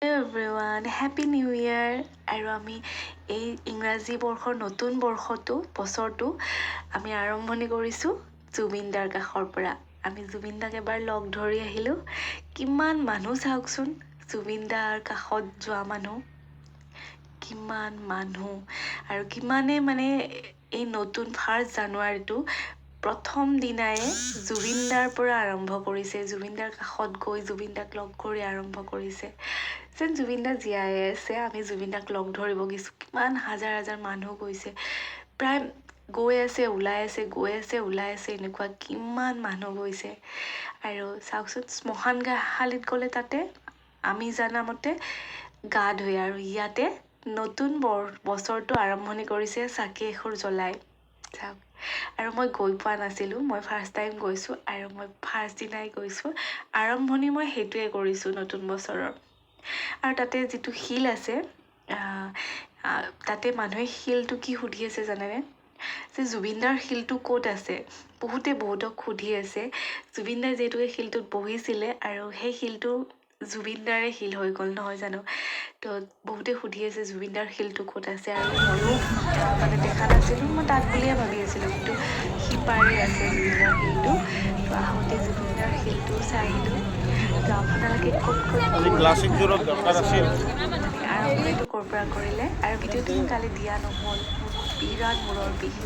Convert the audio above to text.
Everyone happy new ইয়াৰ। আৰু আমি এই ইংৰাজী বৰ্ষৰ নতুন বছৰটো আমি আৰম্ভণি কৰিছোঁ জুবিনদাৰ কাষৰ পৰা। আমি জুবিনদাক এবাৰ লগ ধৰি আহিলোঁ। কিমান মানুহ চাওকচোন, জুবিনদাৰ কাষত যোৱা মানুহ কিমান মানুহ, আৰু কিমানে এই নতুন 1 জানুৱাৰীটো প্ৰথম দিনাই জুবিনদাৰ পৰা আৰম্ভ কৰিছে, জুবিনদাৰ কাষত গৈ জুবিনদাক লগ কৰি আৰম্ভ কৰিছে। যেন জুবিনদা জীয়াই আছে, আমি জুবিনদাক লগ ধৰিব গৈছোঁ। কিমান হাজাৰ হাজাৰ মানুহ গৈছে, প্ৰায় গৈ আছে ওলাই আছে, গৈ আছে ওলাই আছে, এনেকুৱা কিমান মানুহ গৈছে। আৰু চাওকচোন, শ্মশান শালিত গ'লে তাতে আমি জানামতে গা ধুই, আৰু ইয়াতে নতুন বছৰটো আৰম্ভণি কৰিছে চাকি এসুৰ জ্বলাই। চাওক, আৰু মই গৈ পোৱা নাছিলোঁ, মই ফাৰ্ষ্ট টাইম গৈছোঁ, আৰু মই ফাৰ্ষ্ট দিনাই গৈছোঁ। আৰম্ভণি মই সেইটোৱে কৰিছোঁ নতুন বছৰৰ। আৰু তাতে যিটো শিল আছে, তাতে মানুহে শিলটো কি সুধি আছে জানেনে? যে জুবিনদাৰ শিলটো ক'ত আছে? বহুতক সুধি আছে। জুবিনদাই যিহেতু এই শিলটোত বহিছিলে, আৰু সেই শিলটো জুবিনদাৰে শিল হৈ গ'ল, নহয় জানো? তো বহুতে সুধি আছে জুবিনদাৰ শিলটো ক'ত আছে। আৰু ময়ো দেখা নাছিলোঁ, মই তাত বুলিয়ে ভাবি আছিলোঁ, কিন্তু সিপাৰে আছে জুবিনদাৰ শিলটো। তো আহোঁতে জুবিনদাৰ শিলটো চাই আহিলোঁ। তো আপোনালোকে ক'ত আৰম্ভণিটো ক'ৰ পৰা কৰিলে? আৰু ভিডিঅ'টো কালি দিয়া নহ'ল, মোৰ বিৰাট মূৰৰ বিষ।